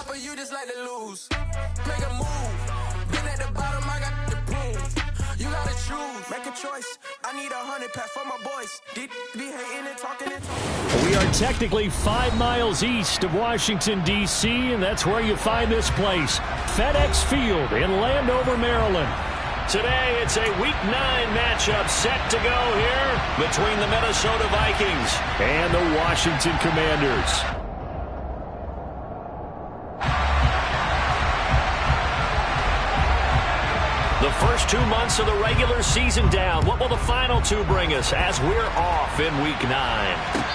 but you just like to lose. Make a move. Been at the bottom, I got the proof. You gotta choose. Make a choice. I need 100 pack for my boys. Be hating and talking and talking. We are technically 5 miles east of Washington, D.C., and that's where you find this place, FedEx Field in Landover, Maryland. Today, it's a Week 9 matchup set to go here between the Minnesota Vikings and the Washington Commanders. The first 2 months of the regular season down. What will the final 2 bring us as we're off in Week 9?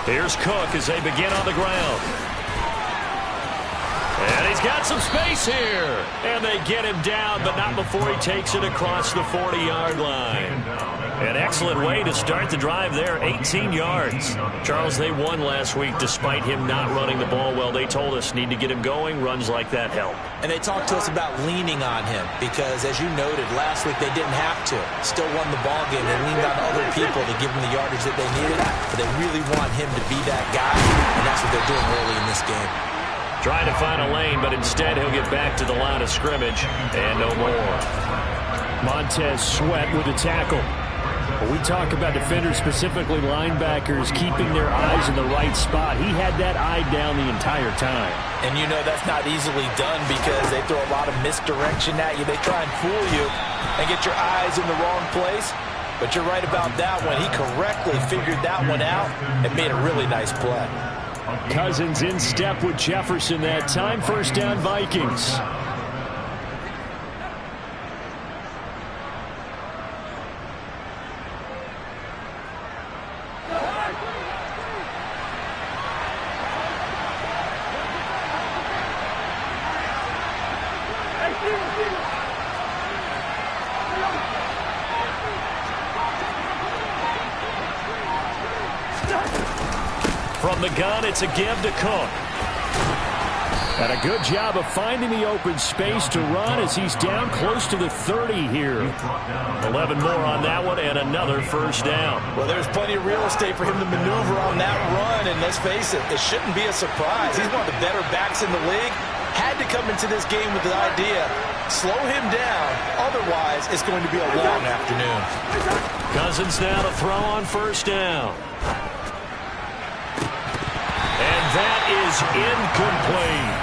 Here's Cook as they begin on the ground. And he's got some space here. And they get him down, but not before he takes it across the 40-yard line. An excellent way to start the drive there, 18 yards. Charles, they won last week despite him not running the ball well. They told us need to get him going. Runs like that help. And they talked to us about leaning on him because, as you noted, last week they didn't have to. Still won the ball game. They leaned on other people to give them the yardage that they needed, but they really want him to be that guy, and that's what they're doing early in this game. Trying to find a lane, but instead he'll get back to the line of scrimmage and no more. Montez Sweat with a tackle. We talk about defenders, specifically linebackers, keeping their eyes in the right spot. He had that eye down the entire time. And you know that's not easily done because they throw a lot of misdirection at you. They try and fool you and get your eyes in the wrong place. But you're right about that one. He correctly figured that one out and made a really nice play. Cousins in step with Jefferson that time. First down, Vikings. From the gun, it's a give to Cook. And a good job of finding the open space to run as he's down close to the 30 here. 11 more on that one and another first down. Well, there's plenty of real estate for him to maneuver on that run, and let's face it shouldn't be a surprise. He's one of the better backs in the league. Had to come into this game with the idea, slow him down, otherwise it's going to be a long afternoon. Cousins now to throw on first down. And that is incomplete.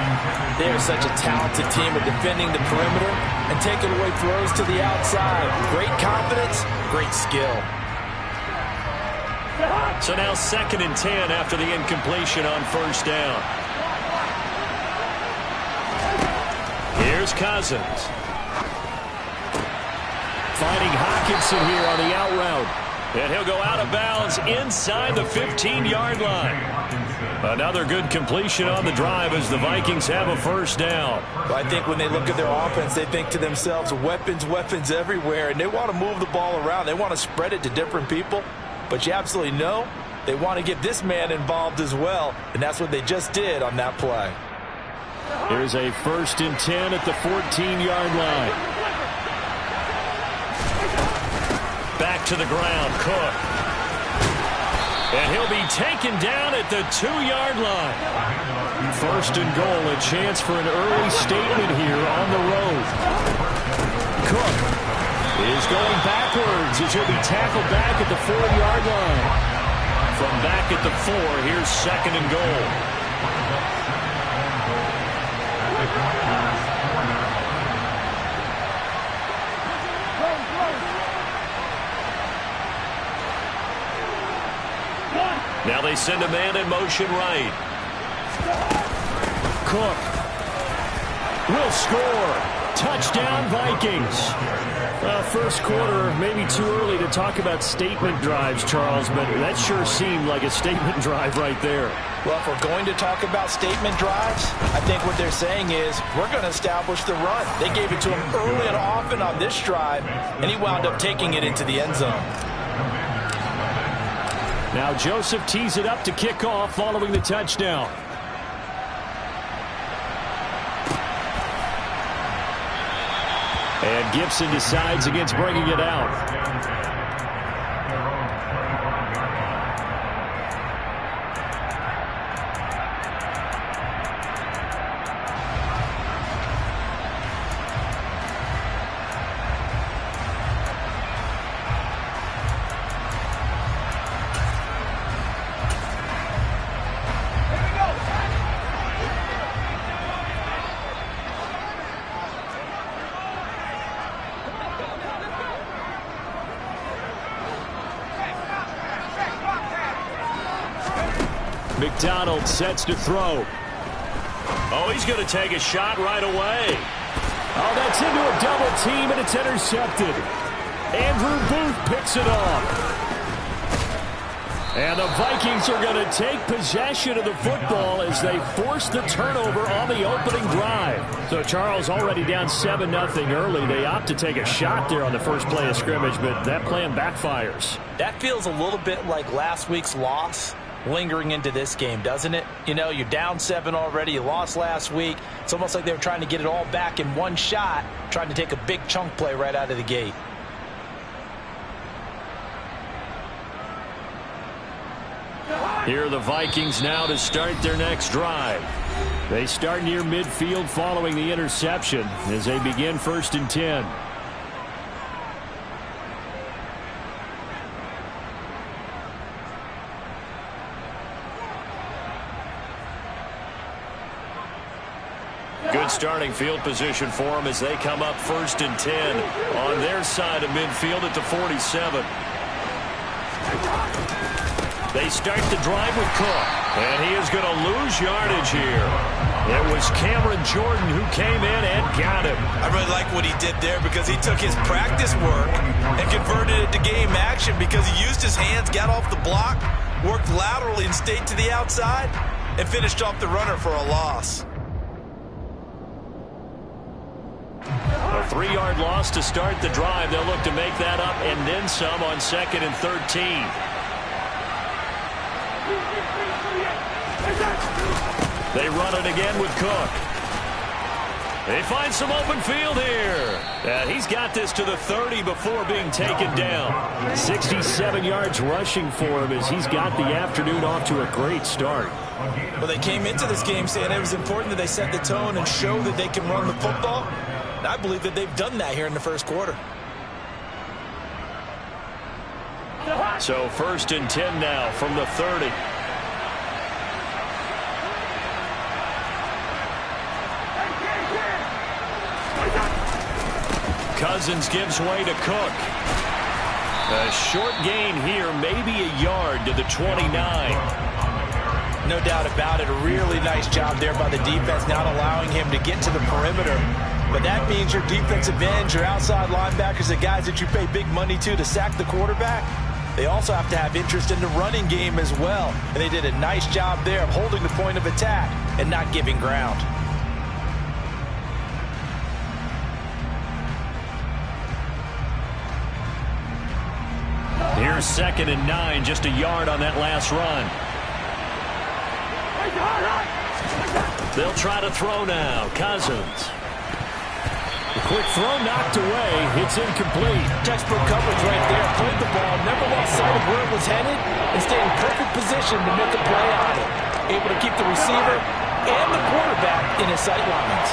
They're such a talented team at defending the perimeter and taking away throws to the outside. Great confidence, great skill. So now 2nd and 10 after the incompletion on first down. Here's Cousins. Finding Hockenson here on the out route. And he'll go out of bounds inside the 15-yard line. Another good completion on the drive as the Vikings have a first down. Well, I think when they look at their offense, they think to themselves, weapons, weapons everywhere, and they want to move the ball around. They want to spread it to different people, but you absolutely know they want to get this man involved as well, and that's what they just did on that play. Here's a 1st and 10 at the 14-yard line. Back to the ground, Cook. And he'll be taken down at the 2-yard line. 1st and goal, a chance for an early statement here on the road. Cook is going backwards as he'll be tackled back at the 4-yard line. From back at the 4, here's 2nd and goal. Now they send a man in motion right. Cook will score. Touchdown, Vikings. First quarter, maybe too early to talk about statement drives, Charles, but that sure seemed like a statement drive right there. Well, if we're going to talk about statement drives, I think what they're saying is we're going to establish the run. They gave it to him early and often on this drive, and he wound up taking it into the end zone. Now Joseph tees it up to kick off following the touchdown. And Gibson decides against bringing it out. McDonald sets to throw. Oh, he's going to take a shot right away. Oh, that's into a double team, and it's intercepted. Andrew Booth picks it off. And the Vikings are going to take possession of the football as they force the turnover on the opening drive. So Charles already down 7-0 early. They opt to take a shot there on the first play of scrimmage, but that plan backfires. That feels a little bit like last week's loss lingering into this game, doesn't it? You know, you're down 7 already. You lost last week. It's almost like they were trying to get it all back in one shot, trying to take a big chunk play right out of the gate. Here are the Vikings now to start their next drive. They start near midfield following the interception as they begin 1st and 10. Good starting field position for them as they come up 1st and 10 on their side of midfield at the 47. They start the drive with Cook, and he is going to lose yardage here. It was Cameron Jordan who came in and got him. I really like what he did there because he took his practice work and converted it to game action because he used his hands, got off the block, worked laterally and stayed to the outside, and finished off the runner for a loss. A 3-yard loss to start the drive. They'll look to make that up and then some on 2nd and 13. They run it again with Cook. They find some open field here. He's got this to the 30 before being taken down. 67 yards rushing for him as he's got the afternoon off to a great start. Well, they came into this game saying it was important that they set the tone and show that they can run the football. And I believe that they've done that here in the first quarter. So 1st and 10 now from the 30. Cousins gives way to Cook. A short gain here, maybe a yard to the 29. No doubt about it. A really nice job there by the defense, not allowing him to get to the perimeter. But that means your defensive ends, your outside linebackers, the guys that you pay big money to sack the quarterback, they also have to have interest in the running game as well. And they did a nice job there of holding the point of attack and not giving ground. Here's 2nd and 9, just a yard on that last run. They'll try to throw now. Cousins. The quick throw knocked away. It's incomplete. Textbook coverage right there. Played the ball, never lost sight of where it was headed, and stayed in perfect position to make a play on it. Able to keep the receiver and the quarterback in his sight lines.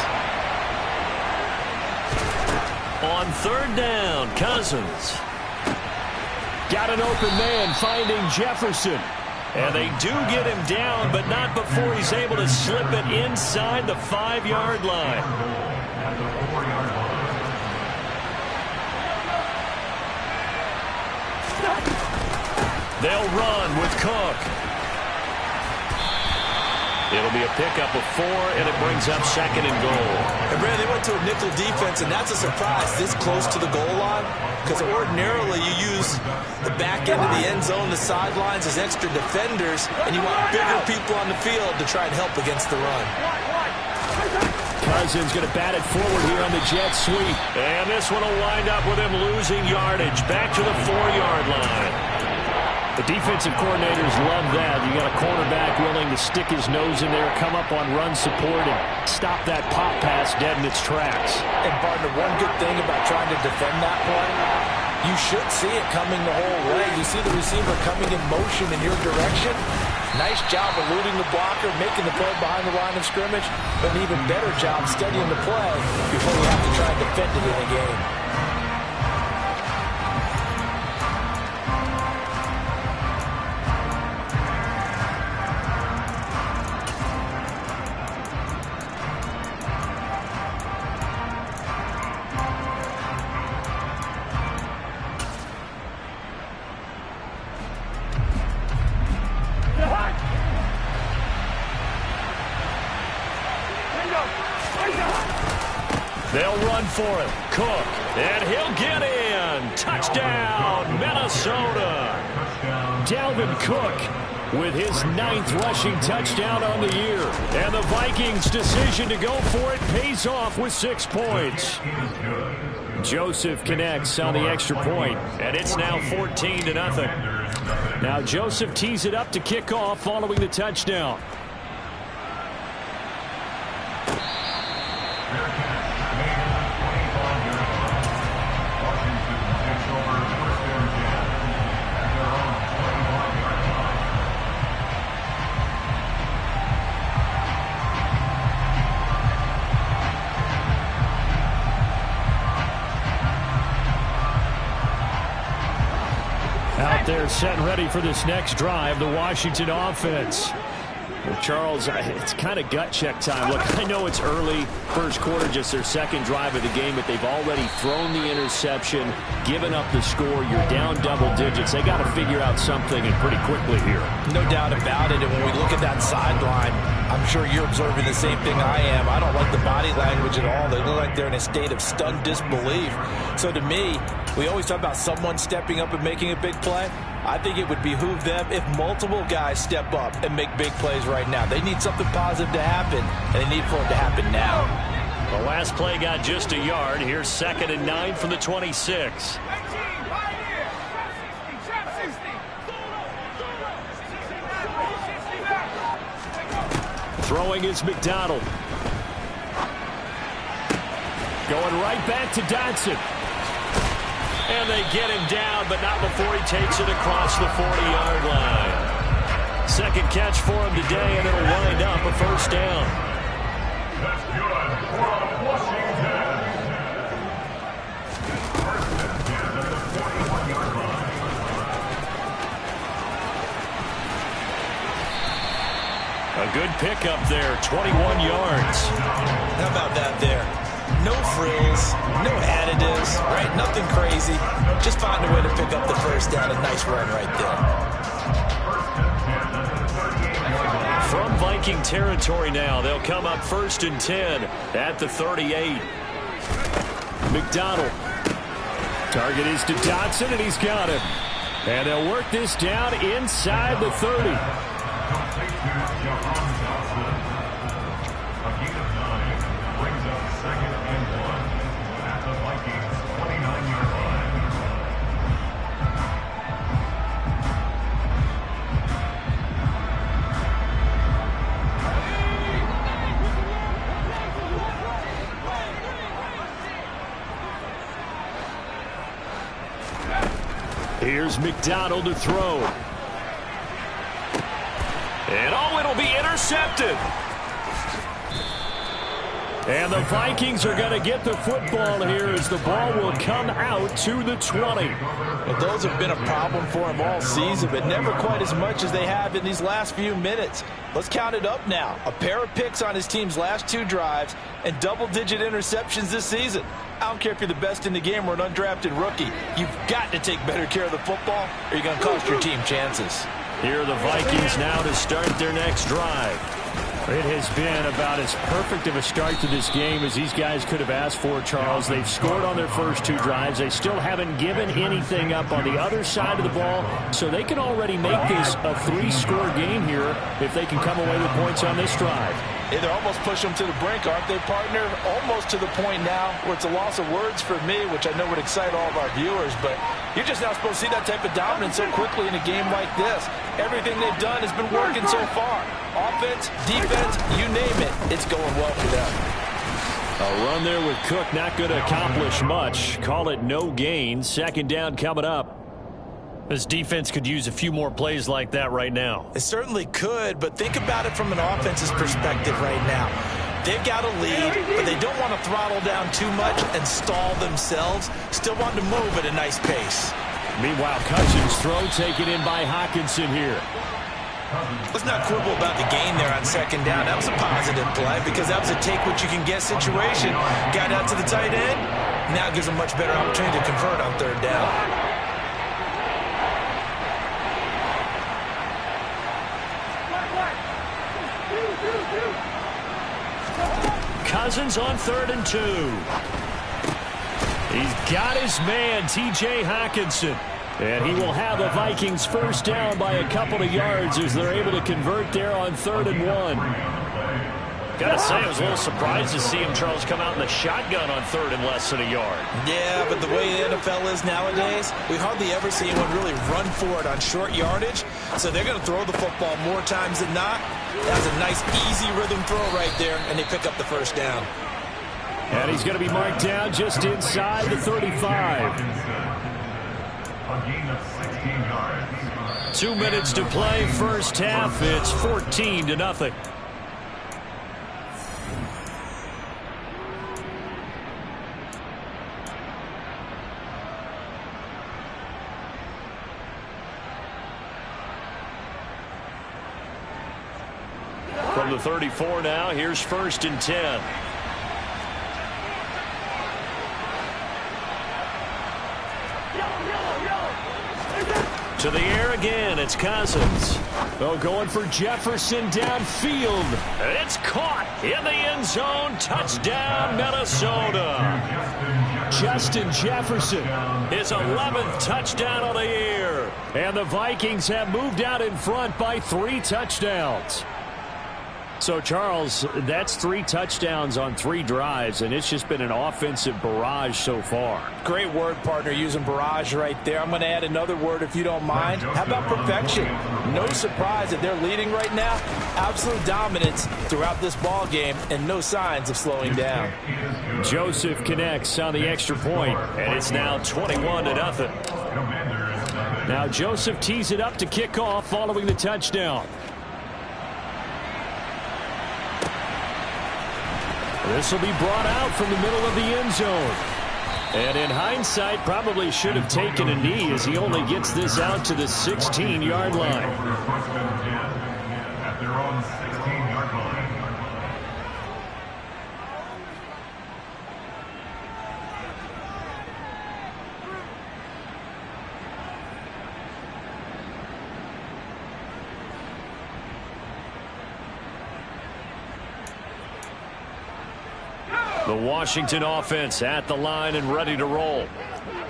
On 3rd down, Cousins. Got an open man finding Jefferson. And they do get him down, but not before he's able to slip it inside the 5-yard line. They'll run with Cook. It'll be a pickup of 4, and it brings up 2nd and goal. And Brandon, they went to a nickel defense, and that's a surprise this close to the goal line, because ordinarily you use the back end of the end zone, the sidelines as extra defenders, and you want bigger people on the field to try and help against the run. Cousins going to bat it forward here on the jet sweep. And this one will wind up with him losing yardage back to the 4-yard line. The defensive coordinators love that. You got a cornerback willing to stick his nose in there, come up on run support, and stop that pop pass dead in its tracks. And, partner, one good thing about trying to defend that play, you should see it coming the whole way. You see the receiver coming in motion in your direction. Nice job eluding the blocker, making the play behind the line of scrimmage, but an even better job studying the play before you have to try and defend it in a game. They'll run for it. Cook. And he'll get in. Touchdown, Minnesota. Dalvin Cook with his 9th rushing touchdown on the year. And the Vikings' decision to go for it pays off with 6 points. Joseph connects on the extra point, and it's now 14-0. Now Joseph tees it up to kick off following the touchdown. Out there set and ready for this next drive, the Washington offense. Well, Charles, it's kind of gut check time. Look, I know it's early, first quarter, just their 2nd drive of the game, but they've already thrown the interception, given up the score. You're down double digits. They got to figure out something, and pretty quickly here. No doubt about it, and when we look at that sideline, I'm sure you're observing the same thing I am. I don't like the body language at all. They look like they're in a state of stunned disbelief. So to me, we always talk about someone stepping up and making a big play. I think it would behoove them if multiple guys step up and make big plays right now. They need something positive to happen, and they need for it to happen now. The last play got just a yard. Here's 2nd and 9 from the 26. Throwing is McDonald. Going right back to Dotson. And they get him down, but not before he takes it across the 40-yard line. 2nd catch for him today, and it'll wind up a 1st down. That's good for Washington. A good pickup there, 21 yards. How about that there? No frills, no additives, right? Nothing crazy. Just find a way to pick up the 1st down. A nice run right there. From Viking territory now, they'll come up 1st and 10 at the 38. McDonald. Target is to Dotson, and he's got him. And they'll work this down inside the 30. Here's McDonald to throw. And oh, it'll be intercepted. And the Vikings are going to get the football here as the ball will come out to the 20. Well, those have been a problem for them all season, but never quite as much as they have in these last few minutes. Let's count it up now. A pair of picks on his team's last 2 drives and double-digit interceptions this season. I don't care if you're the best in the game or an undrafted rookie. You've got to take better care of the football or you're going to cost your team chances. Here are the Vikings now to start their next drive. It has been about as perfect of a start to this game as these guys could have asked for, Charles. They've scored on their first 2 drives. They still haven't given anything up on the other side of the ball, so they can already make this a 3-score game here if they can come away with points on this drive. Yeah, they're almost pushing them to the brink, aren't they, partner? Almost to the point now where it's a loss of words for me, which I know would excite all of our viewers, but you're just not supposed to see that type of dominance so quickly in a game like this. Everything they've done has been working so far. Offense, defense, you name it, it's going well for them. A run there with Cook not going to accomplish much. Call it no gain. Second down coming up. This defense could use a few more plays like that right now. It certainly could, but think about it from an offense's perspective right now. They've got a lead, but they don't want to throttle down too much and stall themselves. Still want to move at a nice pace. Meanwhile, Cousins' throw taken in by Hockenson here. Let's not quibble about the gain there on second down. That was a positive play because that was a take-what-you-can-get situation. Got out to the tight end. Now gives them much better opportunity to convert on third down. Cousins on 3rd and 2. He's got his man, T.J. Hockenson. And he will have a Vikings first down by a couple of yards as they're able to convert there on 3rd and 1. Gotta say, I was a little surprised to see him, Charles, come out in the shotgun on 3rd and less than a yard. Yeah, but the way the NFL is nowadays, we hardly ever see anyone really run for it on short yardage. So they're going to throw the football more times than not. That was a nice, easy rhythm throw right there, and they pick up the first down. And he's going to be marked down just inside the 35. A gain of 16 yards. 2 minutes to play, first half. It's 14-0. From the 34 now, here's 1st and 10. To the air again, it's Cousins. Oh, going for Jefferson downfield. It's caught in the end zone. Touchdown, Minnesota. Justin Jefferson, his 11th touchdown on the year. And the Vikings have moved out in front by 3 touchdowns. So, Charles, that's 3 touchdowns on 3 drives, and it's just been an offensive barrage so far. Great word, partner, using barrage right there. I'm going to add another word if you don't mind. How about perfection? No surprise that they're leading right now. Absolute dominance throughout this ball game and no signs of slowing down. Joseph connects on the extra point, and it's now 21-0. Now Joseph tees it up to kick off following the touchdown. This will be brought out from the middle of the end zone. And in hindsight, probably should have taken a knee as he only gets this out to the 16-yard line. At their own 16-yard line. The Washington offense at the line and ready to roll.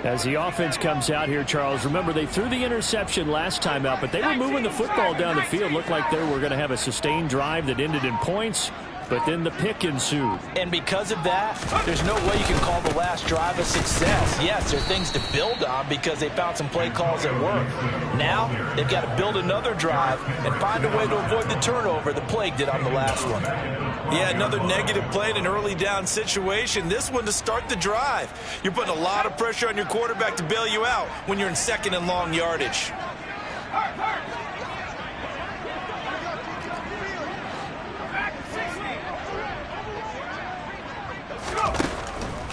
As the offense comes out here, Charles, remember they threw the interception last time out, but they were moving the football down the field. Looked like they were going to have a sustained drive that ended in points, but then the pick ensued. And because of that, there's no way you can call the last drive a success. Yes, there are things to build on because they found some play calls that work. Now, they've got to build another drive and find a way to avoid the turnover the plague did on the last one. Yeah, another negative play in an early down situation. This one to start the drive. You're putting a lot of pressure on your quarterback to bail you out when you're in second and long yardage.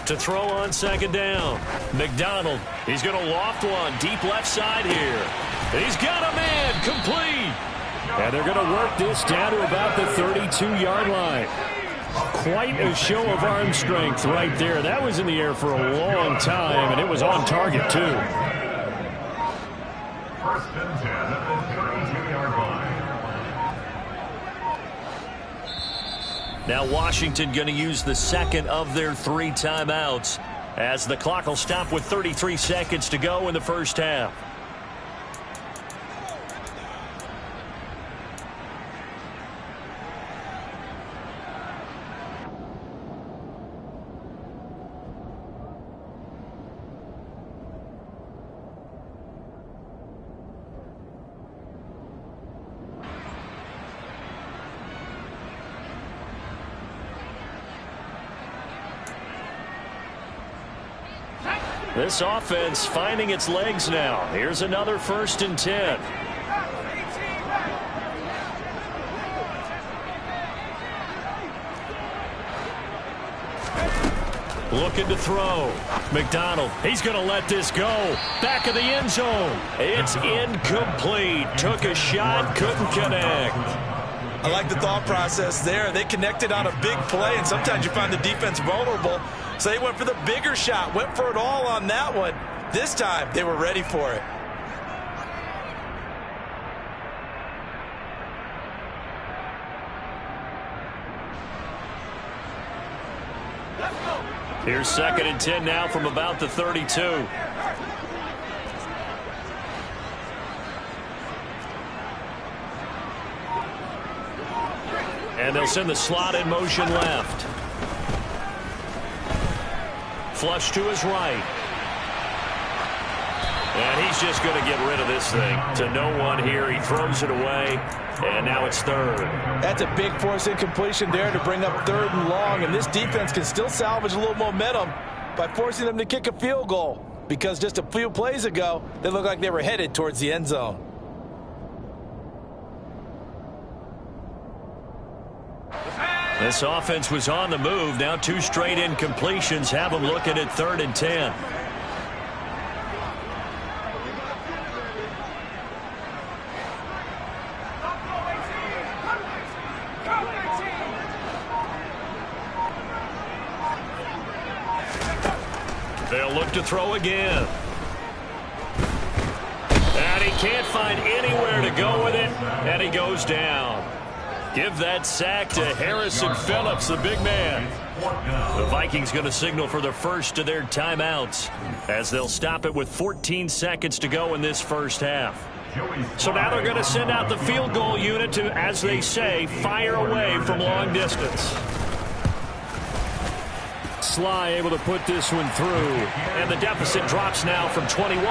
To throw on second down. McDonald, he's going to loft one deep left side here. He's got a man complete. And they're going to work this down to about the 32-yard line. Quite a show of arm strength right there. That was in the air for a long time, and it was on target, too. 1st and 10 at the 32-yard line. Now Washington going to use the second of their 3 timeouts as the clock will stop with 33 seconds to go in the first half. This offense finding its legs now. Here's another 1st and 10. Looking to throw. McDonald, he's going to let this go. Back of the end zone. It's incomplete. Took a shot, couldn't connect. I like the thought process there. They connected on a big play, and sometimes you find the defense vulnerable. So they went for the bigger shot, went for it all on that one. This time, they were ready for it. Here's 2nd and 10 now from about the 32. And they'll send the slot in motion left. Flush to his right. And he's just going to get rid of this thing. To no one here. He throws it away. And now it's 3rd. That's a big force incompletion there to bring up 3rd and long. And this defense can still salvage a little momentum by forcing them to kick a field goal. Because just a few plays ago, they looked like they were headed towards the end zone. This offense was on the move. Now 2 straight incompletions have them looking at 3rd and 10. They'll look to throw again. And he can't find anywhere to go with it, and he goes down. Give that sack to Harrison Phillips, the big man. The Vikings going to signal for the first of their timeouts as they'll stop it with 14 seconds to go in this first half. So now they're going to send out the field goal unit to, as they say, fire away from long distance. Sly able to put this one through. And the deficit drops now from 21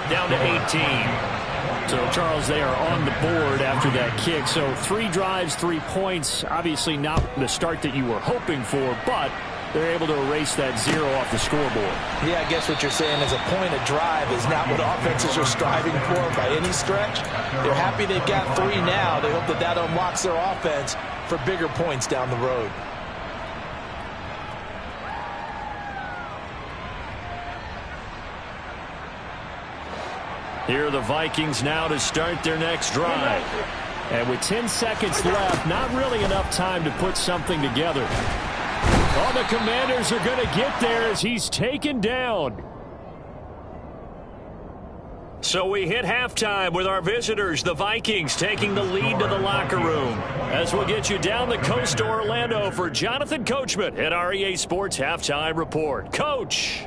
down to 18. So, Charles, they are on the board after that kick. So 3 drives, 3 points. Obviously not the start that you were hoping for, but they're able to erase that 0 off the scoreboard. Yeah, I guess what you're saying is a point of drive is not what offenses are striving for by any stretch. They're happy they've got 3 now. They hope that that unlocks their offense for bigger points down the road. Here are the Vikings now to start their next drive. And with 10 seconds left, not really enough time to put something together. Oh, the Commanders are going to get there as he's taken down. So we hit halftime with our visitors, the Vikings, taking the lead to the locker room. As we'll get you down the coast to Orlando for Jonathan Coachman at REA Sports Halftime Report. Coach.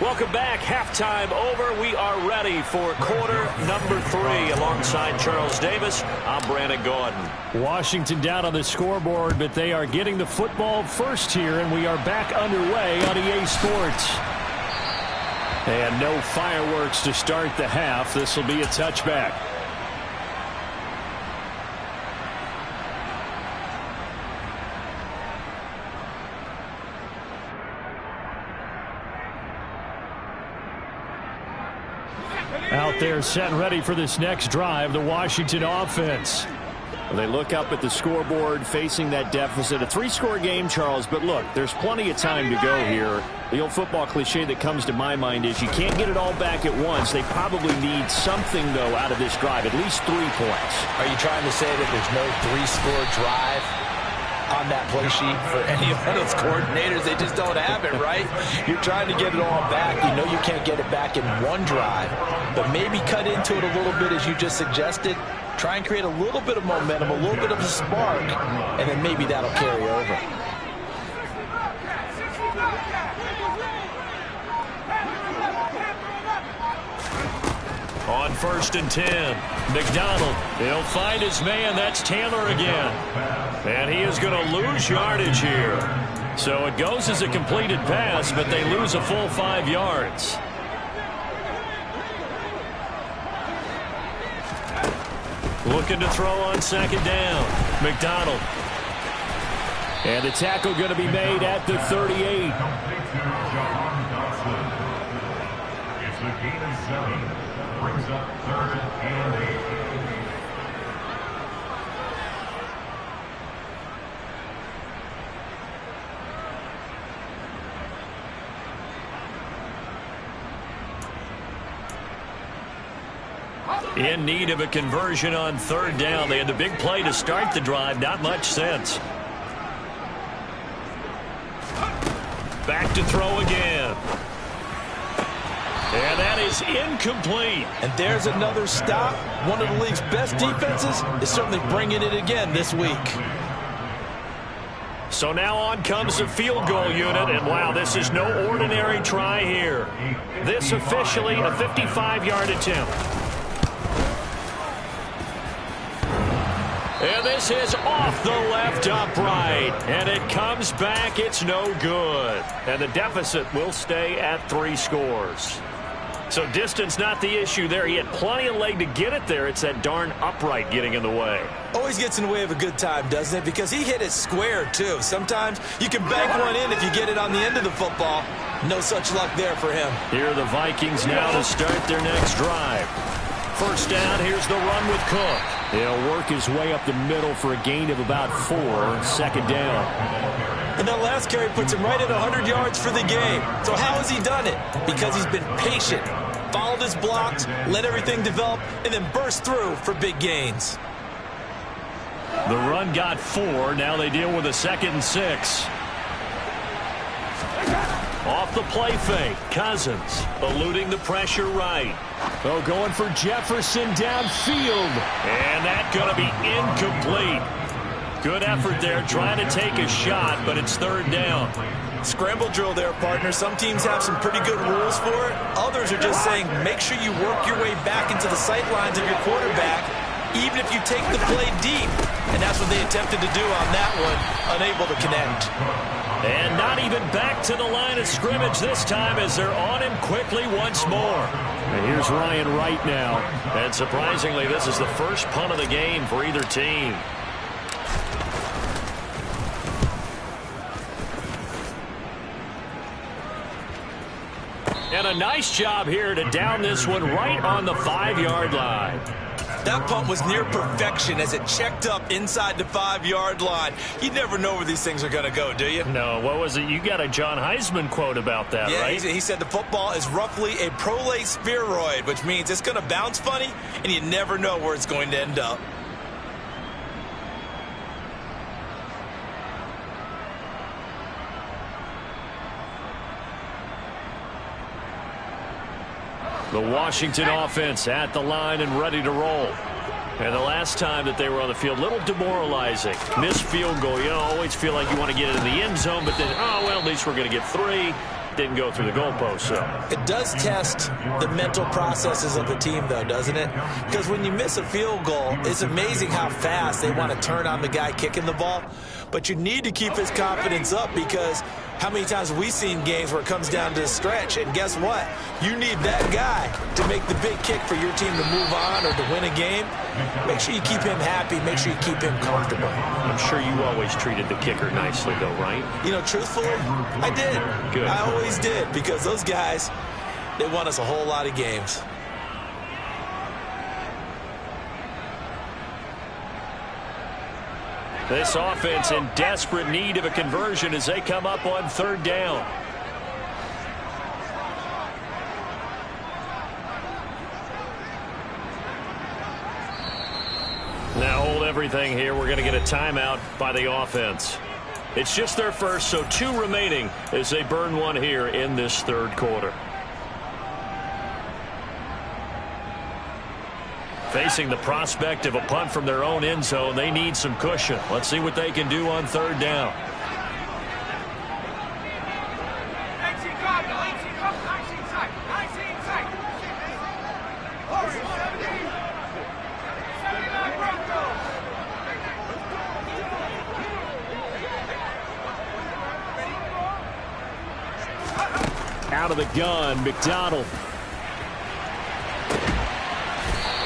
Welcome back. Halftime over. We are ready for quarter number 3. Alongside Charles Davis, I'm Brandon Gordon. Washington down on the scoreboard, but they are getting the football first here, and we are back underway on EA Sports. And no fireworks to start the half. This will be a touchback. Out there set and ready for this next drive, the Washington offense. They look up at the scoreboard facing that deficit. A 3-score game, Charles, but look, there's plenty of time to go here. The old football cliche that comes to my mind is you can't get it all back at once. They probably need something, though, out of this drive, at least 3 points. Are you trying to say that there's no 3-score drive on that play sheet for any of those coordinators? They just don't have it, right? You're trying to get it all back. You know you can't get it back in one drive, but maybe cut into it a little bit as you just suggested. Try and create a little bit of momentum, a little bit of a spark, and then maybe that'll carry over. On 1st and 10, McDonald, he'll find his man. That's Taylor again. And he is going to lose yardage here. So it goes as a completed pass, but they lose a full 5 yards. Looking to throw on 2nd down. McDonald. And the tackle going to be made at the 38. It's a gain of 7. Brings up 3rd and 8. In need of a conversion on 3rd down. They had the big play to start the drive. Not much sense. Back to throw again. And that is incomplete. And there's another stop. One of the league's best defenses is certainly bringing it again this week. So now on comes the field goal unit, and wow, this is no ordinary try here. This officially a 55-yard attempt. And this is off the left upright, and it comes back. It's no good. And the deficit will stay at 3 scores. So distance not the issue there. He had plenty of leg to get it there. It's that darn upright getting in the way. Always gets in the way of a good time, doesn't it? Because he hit it square, too. Sometimes you can bank one in if you get it on the end of the football. No such luck there for him. Here are the Vikings now to start their next drive. 1st down, here's the run with Cook. He'll work his way up the middle for a gain of about 4. 2nd down. And that last carry puts him right at 100 yards for the game. So how has he done it? Because he's been patient, followed his blocks, let everything develop, and then burst through for big gains. The run got 4. Now they deal with a 2nd and 6. Off the play fake, Cousins eluding the pressure right. Oh, going for Jefferson downfield. And that's going to be incomplete. Good effort there, trying to take a shot, but it's 3rd down. Scramble drill there, partner. Some teams have some pretty good rules for it. Others are just saying make sure you work your way back into the sight lines of your quarterback, even if you take the play deep. And that's what they attempted to do on that one, unable to connect. And not even back to the line of scrimmage this time as they're on him quickly once more. And here's Ryan Wright now. And surprisingly, this is the first punt of the game for either team. And a nice job here to down this one right on the 5-yard line. That punt was near perfection as it checked up inside the 5-yard line. You never know where these things are going to go, do you? No, what was it? You got a John Heisman quote about that, right? Yeah, he said the football is roughly a prolate spheroid, which means it's going to bounce funny, and you never know where it's going to end up. The Washington offense at the line and ready to roll. And the last time that they were on the field, a little demoralizing. Missed field goal. You know, always feel like you want to get it in the end zone, but then, oh, well, at least we're going to get 3. Didn't go through the goalpost, so. It does test the mental processes of the team, though, doesn't it? Because when you miss a field goal, it's amazing how fast they want to turn on the guy kicking the ball. But you need to keep his confidence up because how many times have we seen games where it comes down to the stretch? And guess what? You need that guy to make the big kick for your team to move on or to win a game. Make sure you keep him happy. Make sure you keep him comfortable. I'm sure you always treated the kicker nicely, though, right? You know, truthfully, I did. Good. I always did because those guys, they won us a whole lot of games. This offense in desperate need of a conversion as they come up on 3rd down. Now hold everything here. We're going to get a timeout by the offense. It's just their first, so 2 remaining as they burn one here in this 3rd quarter. Facing the prospect of a punt from their own end zone, they need some cushion. Let's see what they can do on 3rd down. Out of the gun, McDonald.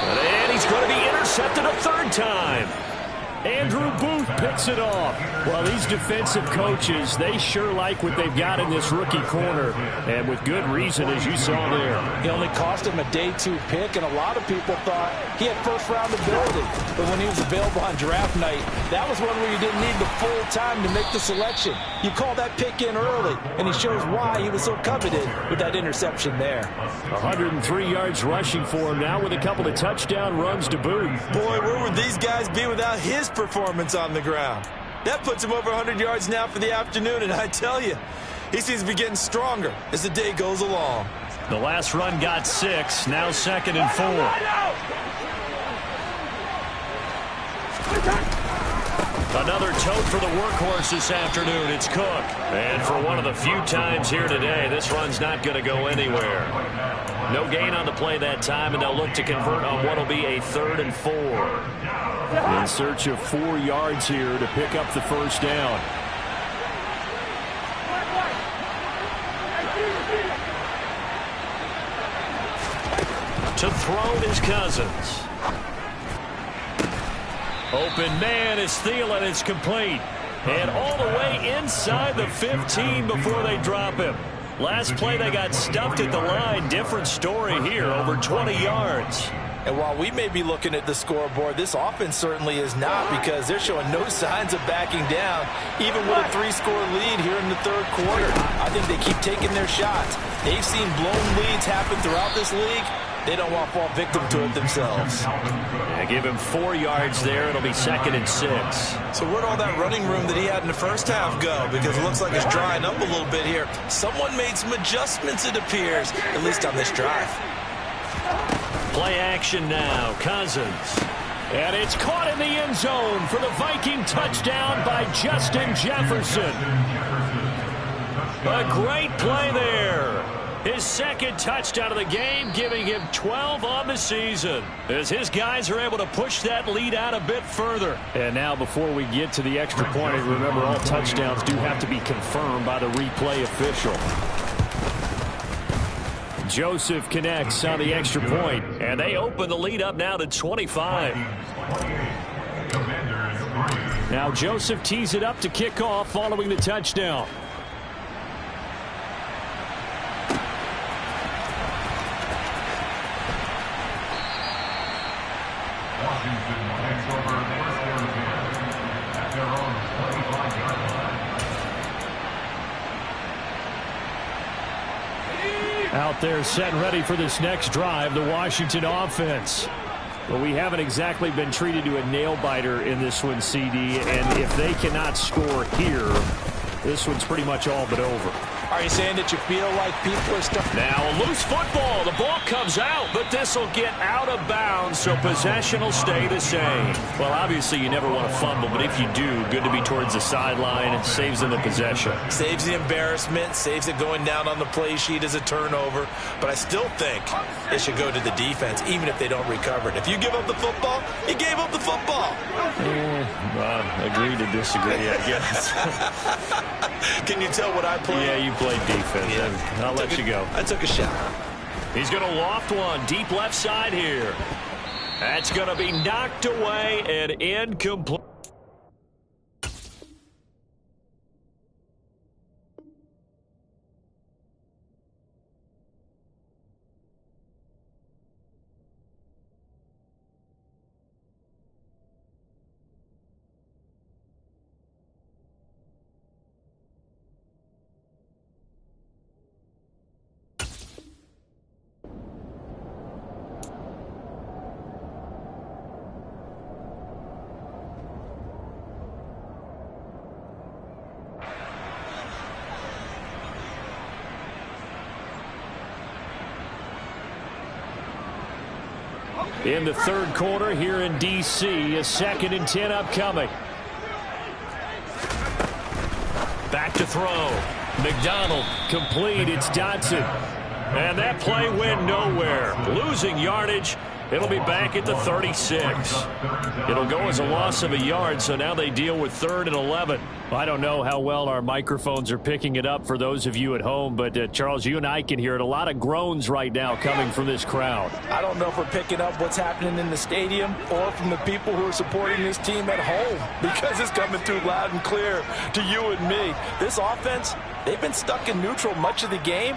And he's going to be intercepted a 3rd time. Andrew Booth picks it off. Well, these defensive coaches, they sure like what they've got in this rookie corner, and with good reason, as you saw there. He only cost him a day 2 pick, and a lot of people thought he had first-round ability. But when he was available on draft night, that was one where you didn't need the full time to make the selection. You call that pick in early, and he shows why he was so coveted with that interception there. 103 yards rushing for him now with a couple of touchdown runs to boot. Boy, where would these guys be without his performance on the ground? That puts him over 100 yards now for the afternoon, and I tell you, he seems to be getting stronger as the day goes along. The last run got 6, now 2nd and 4. Another tote for the workhorse this afternoon. It's Cook. And for one of the few times here today, this run's not going to go anywhere. No gain on the play that time, and they'll look to convert on what will be a 3rd and 4. In search of 4 yards here to pick up the 1st down. To throw is Cousins. Open man is Thielen. It's complete. And all the way inside the 15 before they drop him. Last play they got stuffed at the line. Different story here. Over 20 yards. And while we may be looking at the scoreboard, this offense certainly is not, because they're showing no signs of backing down, even with a 3-score lead here in the 3rd quarter. I think they keep taking their shots. They've seen blown leads happen throughout this league. They don't want to fall victim to it themselves. Yeah, give him 4 yards there. It'll be 2nd and 6. So where'd all that running room that he had in the first half go? Because it looks like it's drying up a little bit here. Someone made some adjustments, it appears, at least on this drive. Play action now. Cousins. And it's caught in the end zone for the Viking touchdown by Justin Jefferson. A great play there. His 2nd touchdown of the game, giving him 12 on the season, as his guys are able to push that lead out a bit further. And now, before we get to the extra point, remember, all touchdowns do have to be confirmed by the replay official. Joseph connects on the extra point, and they open the lead up now to 25. Now Joseph tees it up to kick off following the touchdown. Out there set and ready for this next drive, the Washington offense. Well, we haven't exactly been treated to a nail-biter in this one, CD, and if they cannot score here, this one's pretty much all but over. Are you saying that you feel like people are stuck? Now a loose football. The ball comes out, but this will get out of bounds, so possession will stay the same. Well, obviously you never want to fumble, but if you do, good to be towards the sideline. It saves them the possession. Saves the embarrassment, saves it going down on the play sheet as a turnover. But I still think it should go to the defense, even if they don't recover it. If you give up the football, you gave up the football. Agree to disagree, I guess. Can you tell what I play? Yeah, you played defense. Yeah. I'll let you go. I took a shot. He's going to loft one deep left side here. That's going to be knocked away and incomplete. in the third quarter here in D.C. A 2nd and 10 upcoming. Back to throw. McDonald complete. It's Dotson. And that play went nowhere. Losing yardage. It'll be back at the 36. It'll go as a loss of a yard, so now they deal with 3rd and 11. I don't know how well our microphones are picking it up for those of you at home, but Charles, you and I can hear it. A lot of groans right now coming from this crowd. I don't know if we're picking up what's happening in the stadium or from the people who are supporting this team at home, because it's coming through loud and clear to you and me. This offense, they've been stuck in neutral much of the game,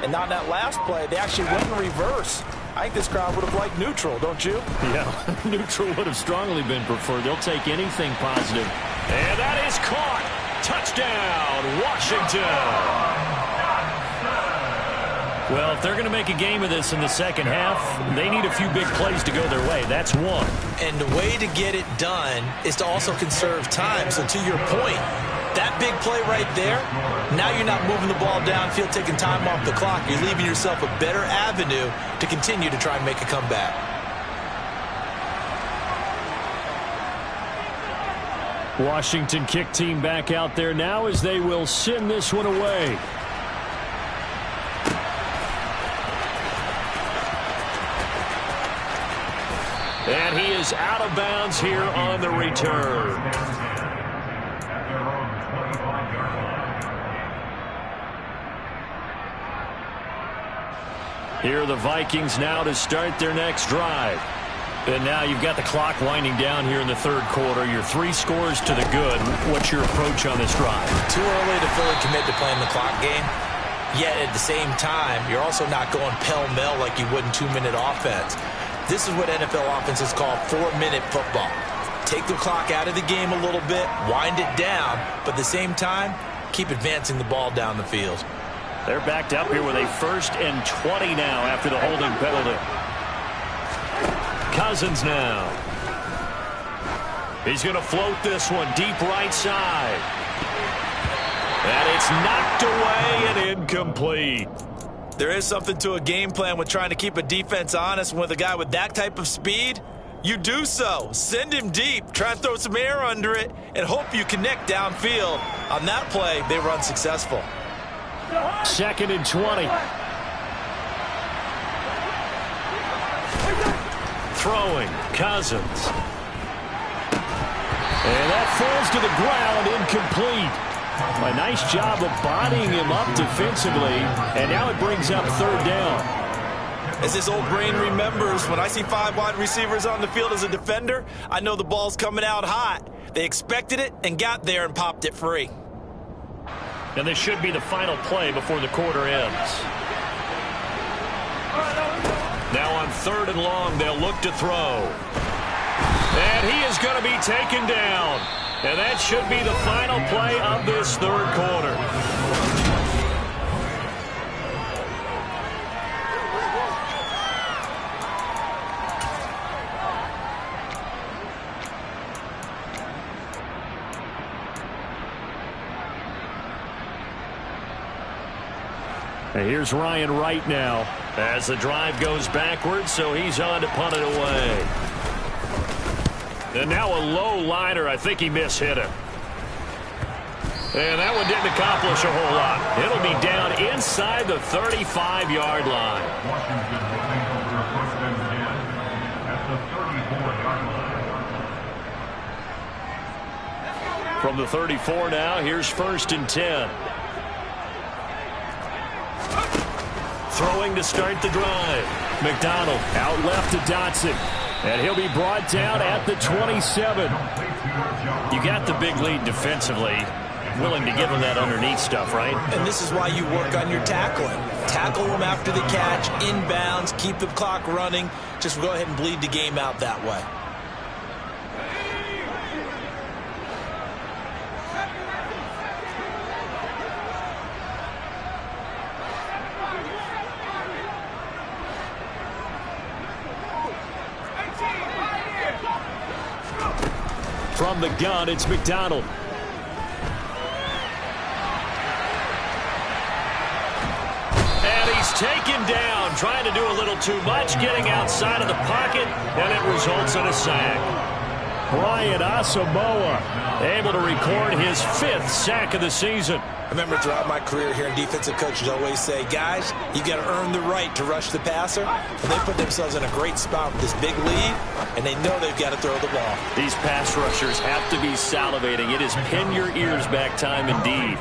and on that last play, they actually went in reverse. I think this crowd would have liked neutral, don't you? Yeah, neutral would have strongly been preferred. They'll take anything positive. And that is caught. Touchdown, Washington. Well, if they're going to make a game of this in the second half, they need a few big plays to go their way. That's one. And the way to get it done is to also conserve time. So to your point, that big play right there, now you're not moving the ball downfield, taking time off the clock. You're leaving yourself a better avenue to continue to try and make a comeback. Washington kick team back out there now as they will send this one away. And he is out of bounds here on the return. Here are the Vikings now to start their next drive. And now you've got the clock winding down here in the third quarter. You're 3 scores to the good. What's your approach on this drive? Too early to fully commit to playing the clock game. Yet at the same time, you're also not going pell-mell like you would in 2-minute offense. This is what NFL offenses call 4-minute football. Take the clock out of the game a little bit, wind it down, but at the same time, keep advancing the ball down the field. They're backed up here with a 1st and 20 now after the holding penalty. Cousins now. He's going to float this one deep right side. And it's knocked away and incomplete. There is something to a game plan with trying to keep a defense honest. And with a guy with that type of speed, you do so. Send him deep, try and throw some air under it, and hope you connect downfield. On that play, they were unsuccessful. 2nd and 20. Throwing, Cousins. And that falls to the ground, incomplete. A nice job of bodying him up defensively, and now it brings up 3rd down. As his old brain remembers, when I see 5 wide receivers on the field as a defender, I know the ball's coming out hot. They expected it and got there and popped it free. And this should be the final play before the quarter ends. Now on 3rd and long, they'll look to throw. And he is going to be taken down. And that should be the final play of this third quarter. And here's Ryan Wright now as the drive goes backwards, so he's on to punt it away. And now a low liner. I think he mishit it. And that one didn't accomplish a whole lot. It'll be down inside the 35-yard line. Washington will take over a 1st and 10 at the 34-yard line. From the 34 now, here's 1st and 10. Throwing to start the drive. McDonald out left to Dotson. And he'll be brought down at the 27. You got the big lead defensively. Willing to give him that underneath stuff, right? And this is why you work on your tackling. Tackle them after the catch, inbounds, keep the clock running. Just go ahead and bleed the game out that way. From the gun, it's McDonald. And he he's taken down, trying to do a little too much, getting outside of the pocket, and it results in a sack. Brian Asamoah able to record his 5th sack of the season. I remember throughout my career hearing defensive coaches always say, guys, you got to earn the right to rush the passer. And they put themselves in a great spot with this big lead, and they know they've got to throw the ball. These pass rushers have to be salivating. It is pin your ears back time indeed.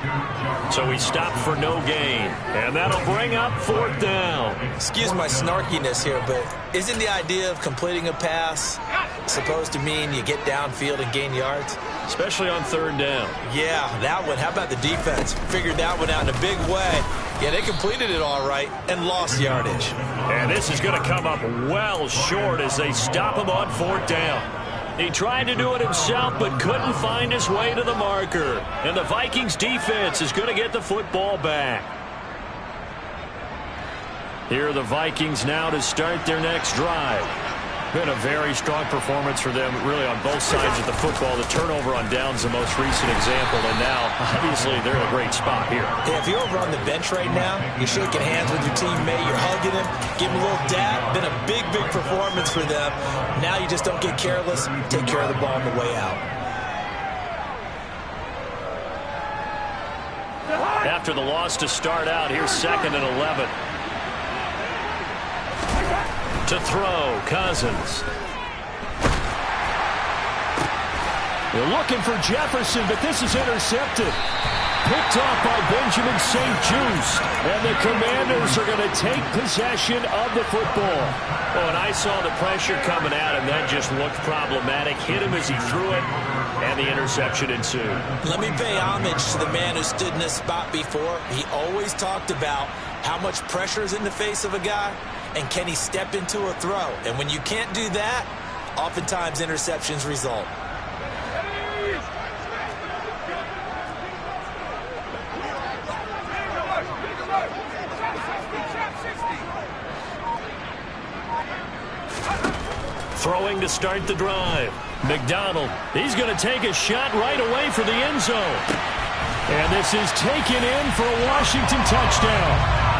So we stop for no gain, and that'll bring up 4th down. Excuse my snarkiness here, but isn't the idea of completing a pass supposed to mean you get downfield and gain yards? Especially on 3rd down. Yeah, that one. How about the defense? Figured that one out in a big way. Yeah, they completed it all right and lost yardage. And this is going to come up well short as they stop him on 4th down. He tried to do it himself but couldn't find his way to the marker. And the Vikings defense is going to get the football back. Here are the Vikings now to start their next drive. Been a very strong performance for them, really, on both sides of the football. The turnover on downs the most recent example, and now, obviously, they're in a great spot here. Yeah, if you're over on the bench right now, you're shaking hands with your teammate, you're hugging him, giving him a little dab. Been a big, big performance for them. Now you just don't get careless. Take care of the ball on the way out. After the loss to start out, here's 2nd and 11. To throw, Cousins. They're looking for Jefferson, but this is intercepted. Picked off by Benjamin St-Juste. And the Commanders are going to take possession of the football. Oh, and I saw the pressure coming at him. That just looked problematic. Hit him as he threw it, and the interception ensued. Let me pay homage to the man who stood in this spot before. He always talked about how much pressure is in the face of a guy, and can he step into a throw? And when you can't do that, oftentimes interceptions result. Throwing to start the drive. McDonald, he's going to take a shot right away for the end zone. And this is taken in for a Washington touchdown.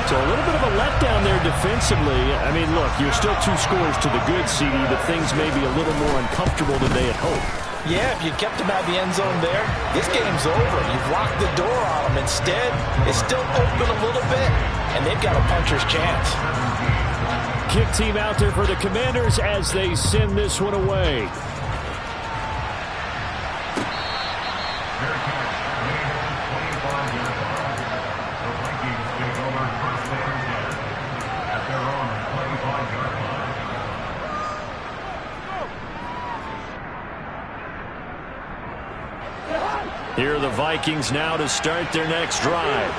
So a little bit of a letdown there defensively. I mean, look, you're still 2 scores to the good, CD, but things may be a little more uncomfortable than they had hoped. Yeah, if you kept him out of the end zone there, this game's over. You've locked the door on him. Instead, it's still open a little bit, and they've got a puncher's chance. Kick team out there for the Commanders as they send this one away. Here are the Vikings now to start their next drive.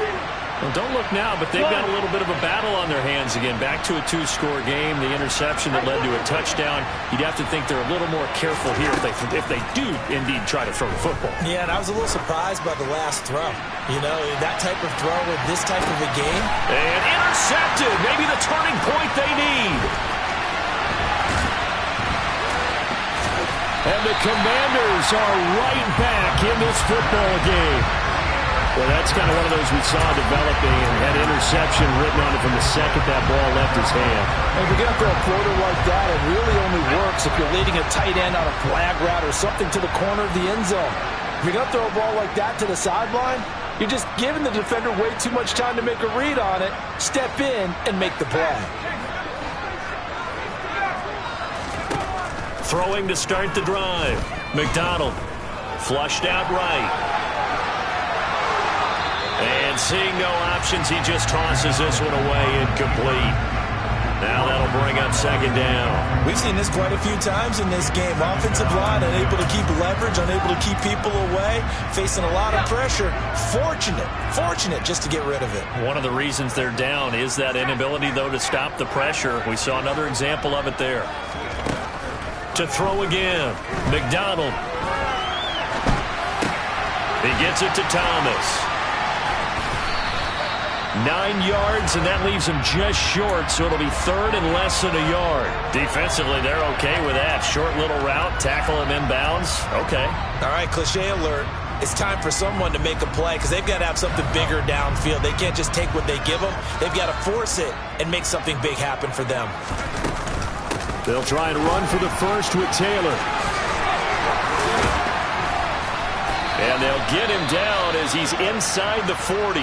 Well, don't look now, but they've got a little bit of a battle on their hands again. Back to a 2-score game. The interception that led to a touchdown. You'd have to think they're a little more careful here if they do indeed try to throw the football. Yeah, and I was a little surprised by the last throw. You know, that type of throw with this type of a game. And intercepted. Maybe the turning point they need. And the Commanders are right back in this football game. Well, that's kind of one of those we saw developing, and had interception written on it from the second that ball left his hand. And if you're going to throw a floater like that, it really only works if you're leading a tight end on a flag route or something to the corner of the end zone. If you're going to throw a ball like that to the sideline, you're just giving the defender way too much time to make a read on it, step in, and make the play. Throwing to start the drive. McDonald flushed out right. And seeing no options, he just tosses this one away incomplete. Now that'll bring up 2nd down. We've seen this quite a few times in this game. Offensive line unable to keep leverage, unable to keep people away, facing a lot of pressure. Fortunate just to get rid of it. One of the reasons they're down is that inability, though, to stop the pressure. We saw another example of it there. To throw again. McDonald. He gets it to Thomas. 9 yards, and that leaves him just short, so it'll be 3rd and less than a yard. Defensively, they're okay with that. Short little route, tackle him inbounds. Okay. All right, cliche alert. it's time for someone to make a play because they've got to have something bigger downfield. They can't just take what they give them. They've got to force it and make something big happen for them. They'll try and run for the first with Taylor. And they'll get him down as he's inside the 40.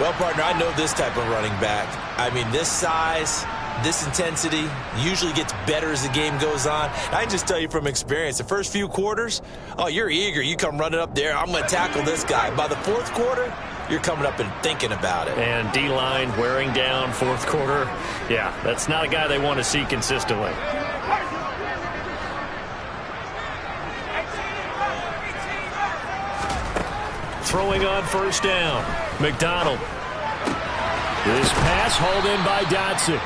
Well, partner, I know this type of running back. I mean, this size, this intensity usually gets better as the game goes on. I can just tell you from experience, the first few quarters, oh, you're eager. You come running up there, I'm going to tackle this guy. By the fourth quarter, you're coming up and thinking about it. And D-line wearing down fourth quarter. Yeah, that's not a guy they want to see consistently. Throwing on first down. McDonald. This pass hauled in by Dotson.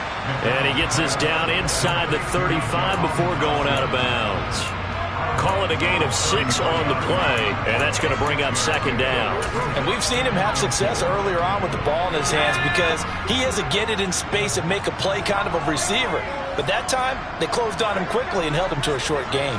And he gets this down inside the 35 before going out of bounds. Call it a gain of 6 on the play, and that's going to bring up second down. And we've seen him have success earlier on with the ball in his hands because he is a get it in space and make a play kind of a receiver. But that time, they closed on him quickly and held him to a short gain.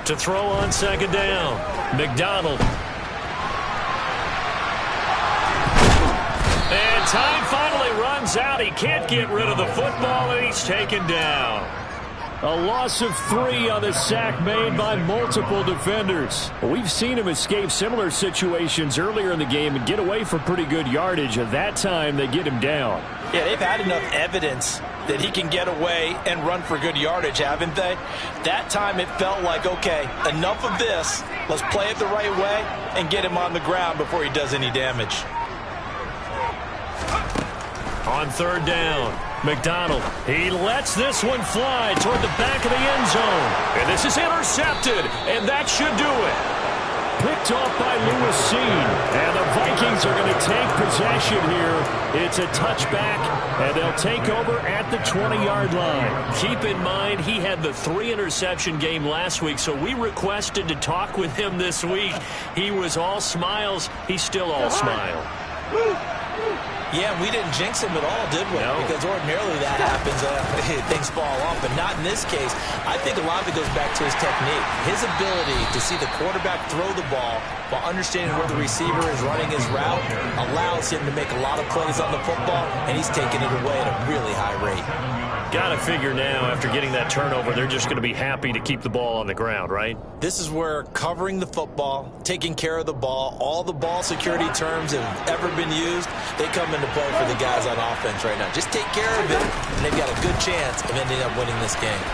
To throw on second down, McDonald. And time finally runs out. He can't get rid of the football, and he's taken down. A loss of 3 on the sack made by multiple defenders. We've seen him escape similar situations earlier in the game and get away for pretty good yardage. At that time, they get him down. Yeah, they've had enough evidence that he can get away and run for good yardage, haven't they? That time it felt like, okay, enough of this. Let's play it the right way and get him on the ground before he does any damage. On third down, McDonald. He lets this one fly toward the back of the end zone. And this is intercepted, and that should do it. Picked off by Lewis Seen. And the Vikings are going to take possession here. It's a touchback, and they'll take over at the 20-yard line. Keep in mind, he had the 3-interception game last week, so we requested to talk with him this week. He was all smiles. He's still all smile. Yeah, we didn't jinx him at all, did we? No. Because ordinarily that happens. Things fall off, but not in this case. I think a lot of it goes back to his technique. His ability to see the quarterback throw the ball while understanding where the receiver is running his route allows him to make a lot of plays on the football, and he's taking it away at a really high rate. Got to figure now, after getting that turnover, they're just going to be happy to keep the ball on the ground, right? This is where covering the football, taking care of the ball, all the ball security terms that have ever been used, they come into play for the guys on offense right now. Just take care of it, and they've got a good chance of ending up winning this game.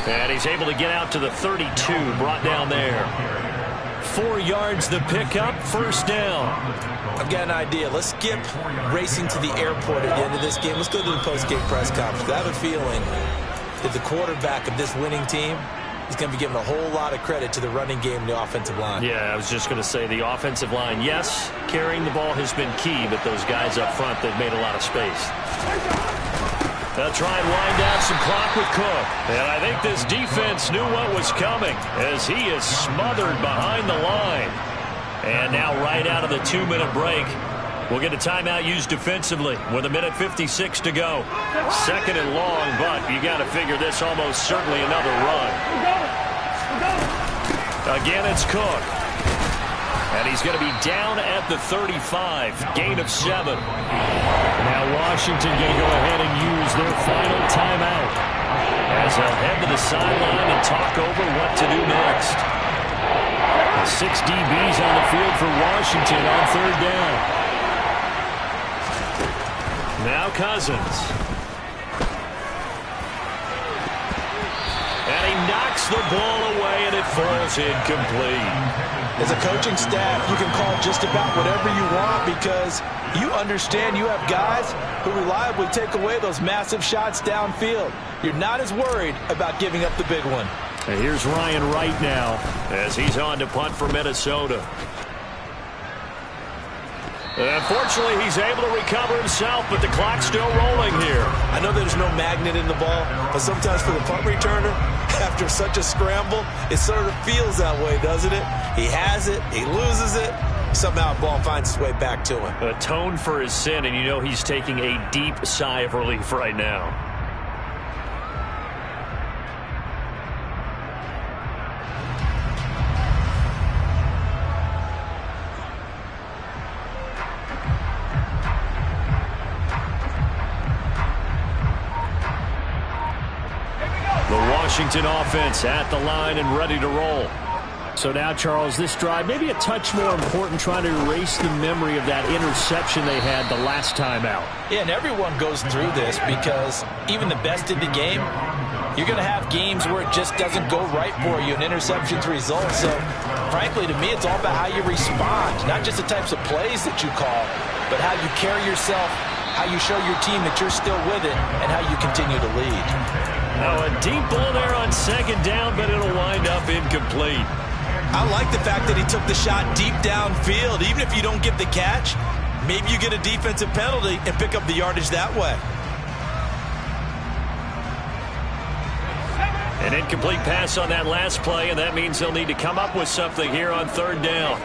And he's able to get out to the 32, brought down there. 4 yards the pickup, first down. I've got an idea. Let's skip racing to the airport at the end of this game. Let's go to the post-game press conference. I have a feeling that the quarterback of this winning team is going to be giving a whole lot of credit to the running game and the offensive line. Yeah, I was just going to say the offensive line, yes, carrying the ball has been key, but those guys up front, they've made a lot of space. They'll try and wind down some clock with Cook. And I think this defense knew what was coming as he is smothered behind the line. And now right out of the 2-minute break, we'll get a timeout used defensively with 1:56 to go. Second and long, but you got to figure this almost certainly another run. Again, it's Cook. And he's going to be down at the 35, gain of 7. Now Washington going to go ahead and use their final timeout as they'll head to the sideline and talk over what to do next. 6 DBs on the field for Washington on third down. Now Cousins. And he knocks the ball away, and it falls incomplete. As a coaching staff, you can call just about whatever you want because you understand you have guys who reliably take away those massive shots downfield. You're not as worried about giving up the big one. And here's Ryan Wright now as he's on to punt for Minnesota. Unfortunately, he's able to recover himself, but the clock's still rolling here. I know there's no magnet in the ball, but sometimes for the punt returner, after such a scramble, it sort of feels that way, doesn't it? He has it, he loses it, somehow the ball finds its way back to him. Atone for his sin, and you know he's taking a deep sigh of relief right now. The Washington offense at the line and ready to roll. So now, Charles, this drive maybe a touch more important, trying to erase the memory of that interception they had the last time out. Yeah, and everyone goes through this because even the best in the game, you're going to have games where it just doesn't go right for you, and interceptions result. So, frankly, to me, it's all about how you respond, not just the types of plays that you call, but how you carry yourself, how you show your team that you're still with it, and how you continue to lead. Now a deep ball there on second down, but it'll wind up incomplete. I like the fact that he took the shot deep downfield. Even if you don't get the catch, maybe you get a defensive penalty and pick up the yardage that way. An incomplete pass on that last play, and that means they'll need to come up with something here on third down.